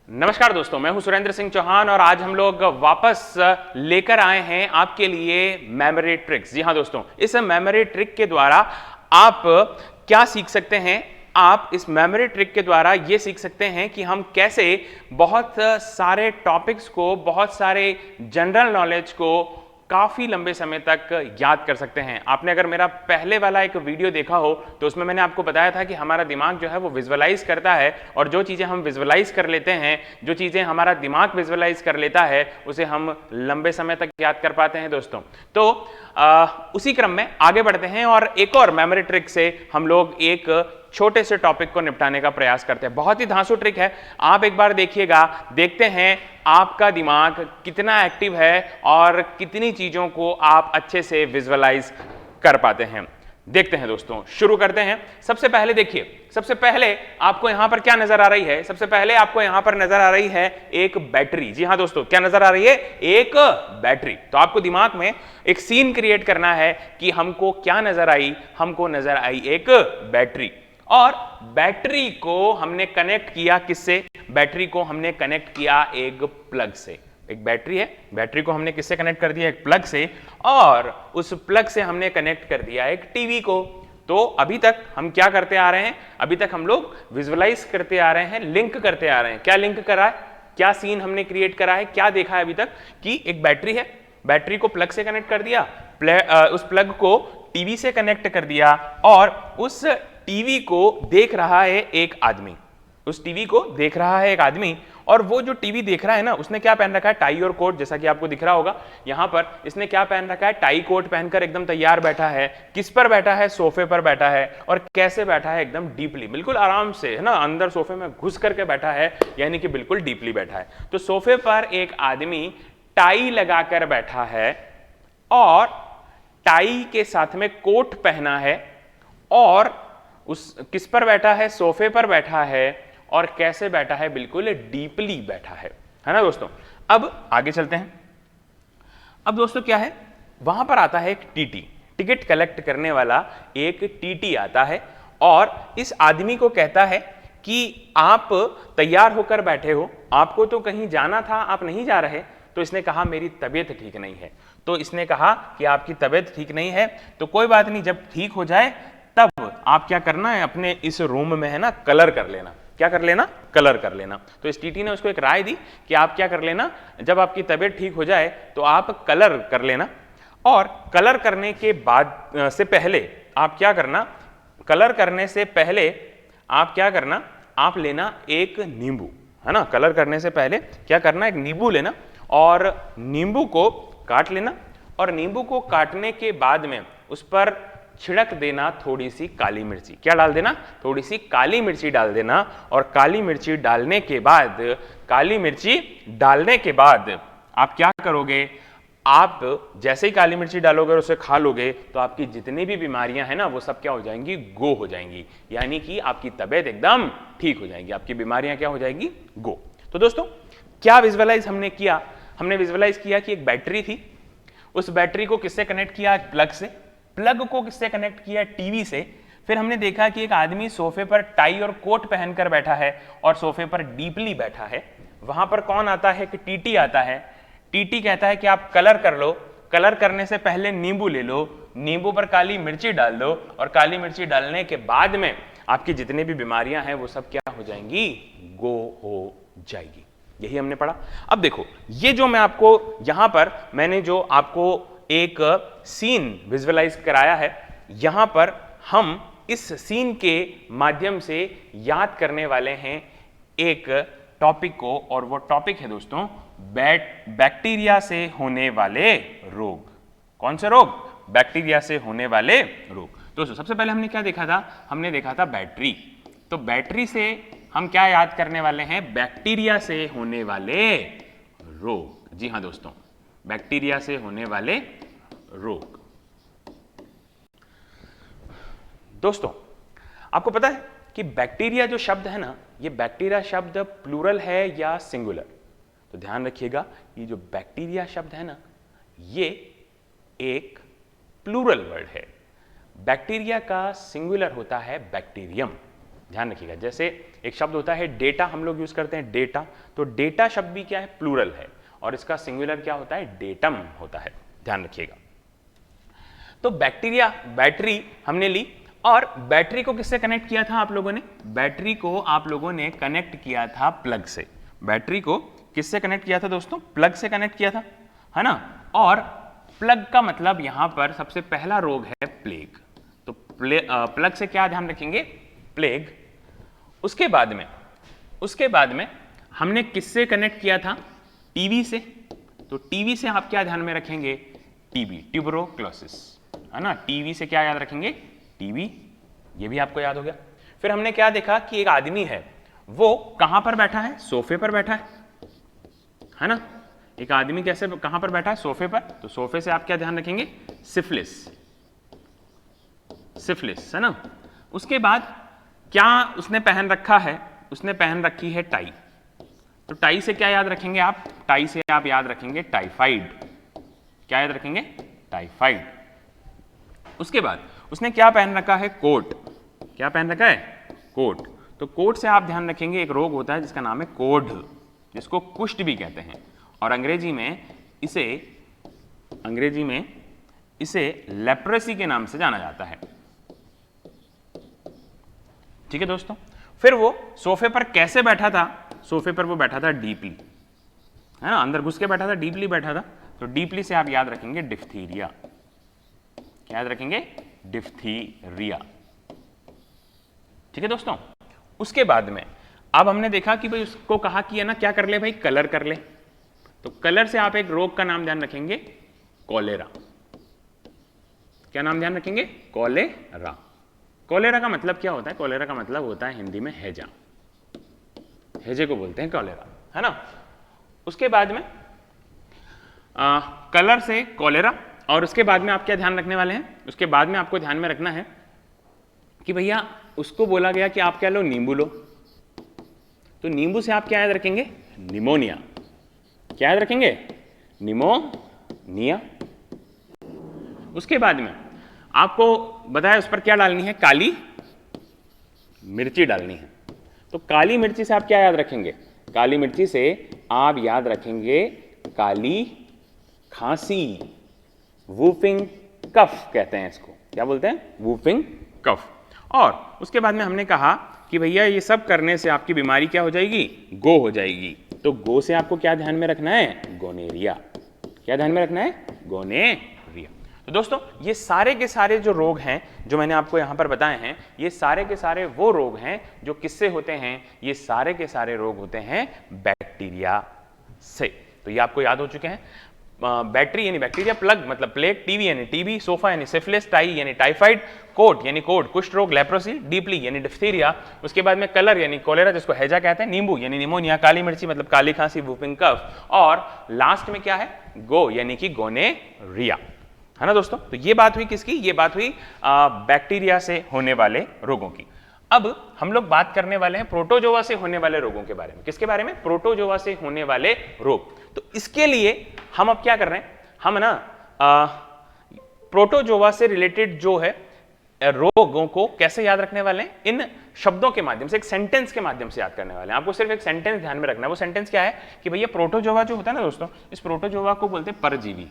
नमस्कार दोस्तों, मैं हूं सुरेंद्र सिंह चौहान और आज हम लोग वापस लेकर आए हैं आपके लिए मेमोरी ट्रिक्स। जी हां दोस्तों, इस मेमोरी ट्रिक के द्वारा आप क्या सीख सकते हैं। आप इस मेमोरी ट्रिक के द्वारा ये सीख सकते हैं कि हम कैसे बहुत सारे टॉपिक्स को, बहुत सारे जनरल नॉलेज को काफी लंबे समय तक याद कर सकते हैं। आपने अगर मेरा पहले वाला एक वीडियो देखा हो तो उसमें मैंने आपको बताया था कि हमारा दिमाग जो है वो विजुअलाइज करता है और जो चीजें हम विजुअलाइज कर लेते हैं, जो चीजें हमारा दिमाग विजुअलाइज कर लेता है, उसे हम लंबे समय तक याद कर पाते हैं दोस्तों। तो उसी क्रम में आगे बढ़ते हैं और एक और मेमोरी ट्रिक से हम लोग एक छोटे से टॉपिक को निपटाने का प्रयास करते हैं। बहुत ही धांसू ट्रिक है, आप एक बार देखिएगा, देखते हैं आपका दिमाग कितना एक्टिव है और कितनी चीजों को आप अच्छे से विजुअलाइज कर पाते हैं। देखते हैं दोस्तों, शुरू करते हैं। सबसे पहले देखिए, सबसे पहले आपको यहां पर क्या नजर आ रही है? सबसे पहले आपको यहां पर नजर आ रही है एक बैटरी। जी हां दोस्तों, क्या नजर आ रही है? एक बैटरी। तो आपको दिमाग में एक सीन क्रिएट करना है कि हमको क्या नजर आई? हमको नजर आई एक बैटरी और बैटरी को हमने कनेक्ट किया किससे? बैटरी को हमने कनेक्ट किया एक प्लग से। एक बैटरी है, बैटरी को हमने किससे कनेक्ट कर दिया? एक प्लग से, और उस प्लग से हमने कनेक्ट कर दिया एक टीवी को। तो अभी तक हम क्या करते आ रहे हैं? अभी तक हम लोग विजुअलाइज करते आ रहे हैं, लिंक करते आ रहे हैं। क्या लिंक करा है? क्या सीन हमने क्रिएट करा है? क्या देखा है अभी तक? कि एक बैटरी है, बैटरी को प्लग से कनेक्ट कर दिया, उस प्लग को टीवी से कनेक्ट कर दिया और उस टीवी को देख रहा है एक आदमी। उस टीवी को देख रहा है एक आदमी और वो जो टीवी देख रहा है ना, उसने क्या पहन रखा है? टाई और कोट, जैसा कि आपको दिख रहा होगा यहां पर। इसने क्या पहन रखा है? टाई कोट पहनकर एकदम तैयार बैठा है। किस पर बैठा है? सोफे पर बैठा है। और कैसे बैठा है? एकदम डीपली, बिल्कुल आराम से, है ना, अंदर सोफे में घुस करके बैठा है, यानी कि बिल्कुल डीपली बैठा है। तो सोफे पर एक आदमी टाई लगाकर बैठा है और टाई के साथ में कोट पहना है और उस किस पर बैठा है? सोफे पर बैठा है। और कैसे बैठा है? बिल्कुल डीपली बैठा है ना दोस्तों। अब आगे चलते हैं। अब दोस्तों क्या है, वहां पर आता है एक टीटी, टिकट कलेक्ट करने वाला एक टीटी आता है और इस आदमी को कहता है कि आप तैयार होकर बैठे हो, आपको तो कहीं जाना था, आप नहीं जा रहे। तो इसने कहा मेरी तबीयत ठीक नहीं है। तो इसने कहा कि आपकी तबीयत ठीक नहीं है तो कोई बात नहीं, जब ठीक हो जाए तब आप क्या करना है, अपने इस रूम में है ना कलर कर लेना। क्या कर लेना? कलर कर लेना। तो इस टीटी ने उसको एक राय दी कि आप क्या कर लेना, जब आपकी तबीयत ठीक हो जाए तो आप कलर कर लेना। और कलर करने के बाद से पहले आप क्या करना, कलर करने से पहले आप क्या करना, आप लेना एक नींबू, है ना। कलर करने से पहले क्या करना, एक नींबू लेना और नींबू को काट लेना और नींबू को काटने के बाद में उस पर छिड़क देना थोड़ी सी काली मिर्ची। क्या डाल देना? थोड़ी सी काली मिर्ची डाल देना। और काली मिर्ची डालने के बाद, काली मिर्ची डालने के बाद आप क्या करोगे? आप जैसे ही काली मिर्ची डालोगे और उसे खा लोगे तो आपकी जितनी भी बीमारियां हैं ना, वो सब क्या हो जाएंगी? गो हो जाएंगी। यानी कि आपकी तबीयत एकदम ठीक हो जाएगी, आपकी बीमारियां क्या हो जाएंगी? गो। तो दोस्तों क्या विजुअलाइज हमने किया? हमने विजुअलाइज किया कि एक बैटरी थी, उस बैटरी को किससे कनेक्ट किया? प्लग से। प्लग को किससे कनेक्ट किया? टीवी से। फिर हमने देखा कि एक आदमी सोफे पर टाई और कोट पहनकर बैठा है और सोफे पर डीपली बैठा है। वहां पर कौन आता है? कि टीटी आता है। टीटी कहता है कि आप कलर कर लो, कलर करने से पहले नींबू ले लो, नींबू पर काली मिर्ची डाल दो और काली मिर्ची डालने के बाद में आपकी जितनी भी बीमारियां हैं वो सब क्या हो जाएंगी? गो हो जाएगी। यही हमने पढ़ा। अब देखो, ये जो मैं आपको यहां पर मैंने जो आपको एक सीन विजुअलाइज कराया है, यहां पर हम इस सीन के माध्यम से याद करने वाले हैं एक टॉपिक को, और वो टॉपिक है दोस्तों बैक्टीरिया से होने वाले रोग। कौन से रोग? बैक्टीरिया से होने वाले रोग। दोस्तों सबसे पहले हमने क्या देखा था? हमने देखा था बैटरी। तो बैटरी से हम क्या याद करने वाले हैं? बैक्टीरिया से होने वाले रोग। जी हां दोस्तों, बैक्टीरिया से होने वाले रोग। दोस्तों आपको पता है कि बैक्टीरिया जो शब्द है ना, ये बैक्टीरिया शब्द प्लूरल है या सिंगुलर? तो ध्यान रखिएगा, ये जो बैक्टीरिया शब्द है ना, ये एक प्लूरल वर्ड है। बैक्टीरिया का सिंगुलर होता है बैक्टीरियम। ध्यान रखिएगा। जैसे एक शब्द होता है डेटा, हम लोग यूज करते हैं डेटा, तो डेटा शब्द भी क्या है, प्लूरल है, और इसका सिंगुलर क्या होता है, डेटम होता है, ध्यान रखिएगा। तो बैक्टीरिया, बैटरी हमने ली, और बैटरी को किससे कनेक्ट किया था आप लोगों ने, बैटरी को आप लोगों ने कनेक्ट किया था प्लग से। बैटरी को किससे कनेक्ट किया था दोस्तों, प्लग से कनेक्ट किया था, है ना। और प्लग का मतलब यहां पर सबसे पहला रोग है प्लेग, तो प्लग से क्या ध्यान रखेंगे, प्लेग। उसके बाद में हमने किससे कनेक्ट किया था, टीबी से, तो टीबी से आप क्या ध्यान में रखेंगे, टीबी, ट्यूबरोक्लोसिस, है ना। टीबी से क्या याद रखेंगे, टीबी, ये भी आपको याद हो गया। फिर हमने क्या देखा कि एक आदमी है, वो कहां पर बैठा है, सोफे पर बैठा है ना। एक आदमी कैसे, कहां पर बैठा है, सोफे पर, तो सोफे से आप क्या ध्यान रखेंगे, सिफिलिस, सिफिलिस, है ना। उसके बाद क्या उसने पहन रखा है, उसने पहन रखी है टाई, तो टाई से क्या याद रखेंगे आप, टाई से आप याद रखेंगे टाइफाइड, क्या याद रखेंगे, टाइफाइड। उसके बाद उसने क्या पहन रखा है, कोट, क्या पहन रखा है, कोट, तो कोट से आप ध्यान रखेंगे एक रोग होता है जिसका नाम है कोढ़, जिसको कुष्ठ भी कहते हैं, और अंग्रेजी में इसे लेप्रेसी के नाम से जाना जाता है, ठीक है दोस्तों। फिर वो सोफे पर कैसे बैठा था, सोफे पर वो बैठा था डीपली, है ना, अंदर घुस के बैठा था, डीपली बैठा था, तो डीपली से आप याद रखेंगे डिफ्थीरिया, क्या याद रखेंगे, डिफ्थीरिया, ठीक है दोस्तों। उसके बाद में अब हमने देखा कि भाई उसको कहा कि है ना क्या कर ले भाई, कलर कर ले, तो कलर से आप एक रोग का नाम ध्यान रखेंगे, कॉलेरा, क्या नाम ध्यान रखेंगे, कॉलेरा। कॉलेरा का मतलब क्या होता है, कॉलेरा का मतलब होता है हिंदी में हैजा, हैजे को बोलते हैं कॉलेरा, है ना। उसके बाद में कलर से कॉलेरा, और उसके बाद में आप क्या ध्यान रखने वाले हैं, उसके बाद में आपको ध्यान में रखना है कि भैया उसको बोला गया कि आप क्या लो, नींबू लो, तो नींबू से आप क्या याद रखेंगे, निमोनिया, क्या याद रखेंगे, निमोनिया। उसके बाद में आपको बताया उस पर क्या डालनी है, काली मिर्ची डालनी है, तो काली मिर्ची से आप क्या याद रखेंगे, काली मिर्ची से आप याद रखेंगे काली खांसी, वूफिंग कफ कहते हैं इसको, क्या बोलते हैं, वूफिंग कफ। और उसके बाद में हमने कहा कि भैया ये सब करने से आपकी बीमारी क्या हो जाएगी, गो हो जाएगी, तो गो से आपको क्या ध्यान में रखना है, गोनेरिया, क्या ध्यान में रखना है, गोनेरिया। तो दोस्तों ये सारे के सारे जो रोग हैं जो मैंने आपको यहां पर बताए हैं, ये सारे के सारे वो रोग हैं जो किससे होते हैं, ये सारे के सारे रोग होते हैं बैक्टीरिया से। तो ये आपको याद हो चुके हैं। बैटरी यानी बैक्टीरिया, प्लग मतलब प्लेग, टीबी यानी टीबी, सोफा यानी सिफिलिस, टाई यानी टाइफाइड, कोट यानी कोड कुष्ठ रोग लेप्रोसी, डीपली यानी डिफ्थीरिया, उसके बाद में कलर यानी कोलेरा जिसको हैजा कहते हैं, नींबू यानी निमोनिया, काली मिर्ची मतलब काली खांसी, वूफिंग कफ, और लास्ट में क्या है, गो यानी कि गोनेरिया, है ना दोस्तों। तो ये बात हुई किसकी, ये बात हुई बैक्टीरिया से होने वाले रोगों की। अब हम लोग बात करने वाले हैं प्रोटोजोआ से होने वाले रोगों के बारे में। किसके बारे में, प्रोटोजोआ से होने वाले रोग। तो इसके लिए हम अब क्या कर रहे हैं, हम ना प्रोटोजोआ से रिलेटेड जो है रोगों को कैसे याद रखने वाले हैं, इन शब्दों के माध्यम से, एक सेंटेंस के माध्यम से याद करने वाले हैं। आपको सिर्फ एक सेंटेंस ध्यान में रखना है। वो सेंटेंस क्या है कि भैया प्रोटोजोआ जो होता है ना दोस्तों, इस प्रोटोजोआ को बोलते हैं परजीवी,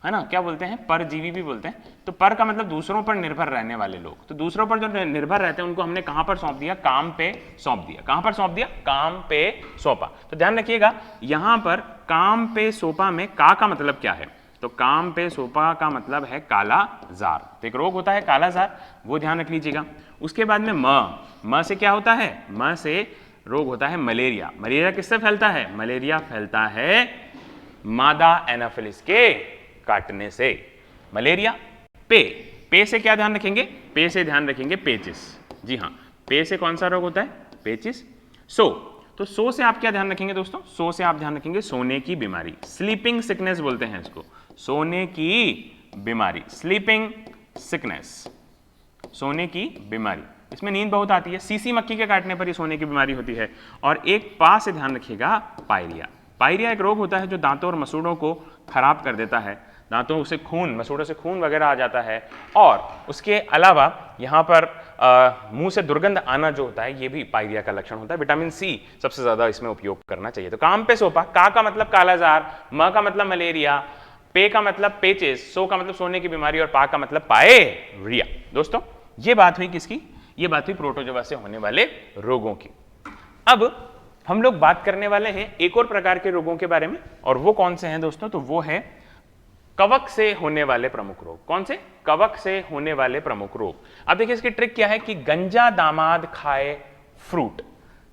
है ना, क्या बोलते हैं, परजीवी भी बोलते हैं। तो पर का मतलब दूसरों पर निर्भर रहने वाले लोग, तो दूसरों पर जो निर्भर रहते हैं उनको हमने कहां पर सौंप दिया, काम पे सौंप दिया। कहां पर सौंप दिया, काम पे सौंपा। तो ध्यान रखिएगा यहां पर काम पे सौंपा में का मतलब क्या है, तो काम पे सौंपा का मतलब है काला जार। तो एक रोग होता है काला जार, वो ध्यान रख लीजिएगा। उसके बाद में म से क्या होता है, म से रोग होता है मलेरिया। मलेरिया किससे फैलता है, मलेरिया फैलता है मादा एनाफिलिस के काटने से। मलेरिया। पे से क्या ध्यान रखेंगे, पे से ध्यान रखेंगे पेचिस। जी हाँ, पे से कौन सा रोग होता है, पेचिस। तो सो से आप क्या ध्यान रखेंगे दोस्तों, सो से आप ध्यान रखेंगे सोने की बीमारी, स्लीपिंग सिकनेस बोलते हैं इसको, सोने की बीमारी, स्लीपिंग सिकनेस, सोने की बीमारी। इसमें नींद बहुत आती है, सीसी मक्खी के काटने पर ही सोने की बीमारी होती है। और एक पा से ध्यान रखिएगा पायरिया। पायरिया एक रोग होता है जो दांतों और मसूड़ों को खराब कर देता है, दांतों से खून, मसूड़ों से खून वगैरह आ जाता है। और उसके अलावा यहाँ पर मुंह से दुर्गंध आना जो होता है ये भी पायरिया का लक्षण होता है। विटामिन सी सबसे ज्यादा इसमें उपयोग करना चाहिए। तो काम पे सोपा, का मतलब कालाजार, म का मतलब मलेरिया, पे का मतलब पेचिस, सो का मतलब सोने की बीमारी और पा का मतलब पायरिया। दोस्तों ये बात हुई किसकी? ये बात हुई प्रोटोजोआ से होने वाले रोगों की। अब हम लोग बात करने वाले हैं एक और प्रकार के रोगों के बारे में, और वो कौन से हैं दोस्तों? तो वो है कवक से होने वाले प्रमुख रोग। कौन से? कवक से होने वाले प्रमुख रोग। अब देखिए इसकी ट्रिक क्या है कि गंजा दामाद खाए फ्रूट।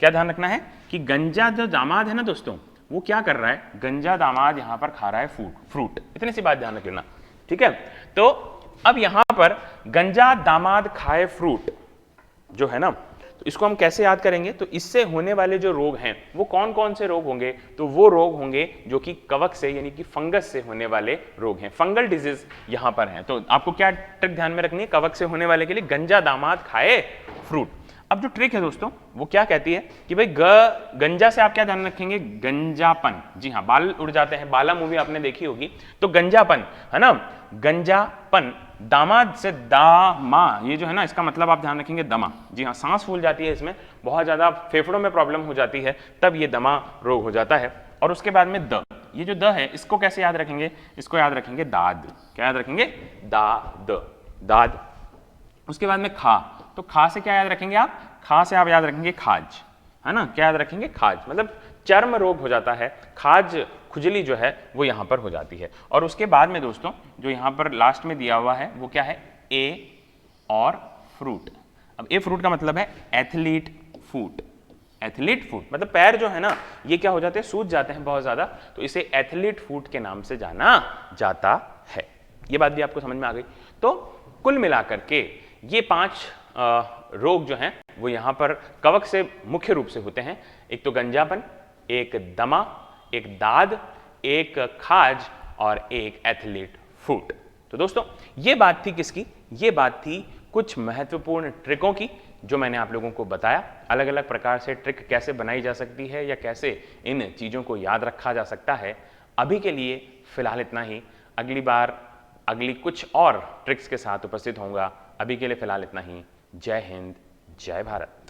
क्या ध्यान रखना है कि गंजा जो दामाद है ना दोस्तों, वो क्या कर रहा है? गंजा दामाद यहां पर खा रहा है फ्रूट। इतनी सी बात ध्यान रख लेना, ठीक है। तो अब यहां पर गंजा दामाद खाए फ्रूट जो है ना, तो इसको हम कैसे याद करेंगे? तो इससे होने वाले जो रोग हैं वो कौन कौन से रोग होंगे? तो वो रोग होंगे जो कि कवक से यानी कि फंगस से होने वाले रोग हैं। फंगल डिजीज यहां पर हैं। तो आपको क्या ट्रिक ध्यान में रखनी है कवक से होने वाले के लिए? गंजा दामाद खाए फ्रूट। अब जो ट्रिक है दोस्तों वो क्या कहती है कि भाई गंजा से आप क्या ध्यान रखेंगे? गंजापन। जी हाँ, बाल उड़ जाते हैं, बाला मूवी आपने देखी होगी, तो गंजापन है ना, गंजापन। दामाद से दामा, ये जो है ना इसका मतलब आप ध्यान रखेंगे दमा। जी हाँ, सांस फूल जाती है, इसमें बहुत ज्यादा फेफड़ों में प्रॉब्लम हो जाती है, तब ये दमा रोग हो जाता है। और उसके बाद में द, ये जो द है इसको कैसे याद रखेंगे? इसको याद रखेंगे दाद। क्या याद रखेंगे? दाद। उसके बाद में खा, तो खा से क्या याद रखेंगे आप? खा से आप याद रखेंगे खाज, है ना। क्या याद रखेंगे? खाज, मतलब चर्म रोग हो जाता है, खाज खुजली जो है वो यहां पर हो जाती है। और उसके बाद में दोस्तों जो यहां पर लास्ट में दिया हुआ है वो क्या है? ए और फ्रूट। अब ए फ्रूट का मतलब है एथलीट फूट। एथलीट फूट मतलब पैर जो है ना ये क्या हो जाते हैं? सूज जाते हैं बहुत ज्यादा, तो इसे एथलीट फूट के नाम से जाना जाता है। ये बात भी आपको समझ में आ गई। तो कुल मिलाकर के ये 5 रोग जो हैं वो यहां पर कवक से मुख्य रूप से होते हैं। एक तो गंजापन, एक दमा, एक दाद, एक खाज और एक एथलीट फूट। तो दोस्तों ये बात थी किसकी? ये बात थी कुछ महत्वपूर्ण ट्रिकों की जो मैंने आप लोगों को बताया। अलग अलग प्रकार से ट्रिक कैसे बनाई जा सकती है या कैसे इन चीजों को याद रखा जा सकता है। अभी के लिए फिलहाल इतना ही। अगली बार अगली कुछ और ट्रिक्स के साथ उपस्थित होऊंगा। अभी के लिए फिलहाल इतना ही। जय हिंद, जय भारत।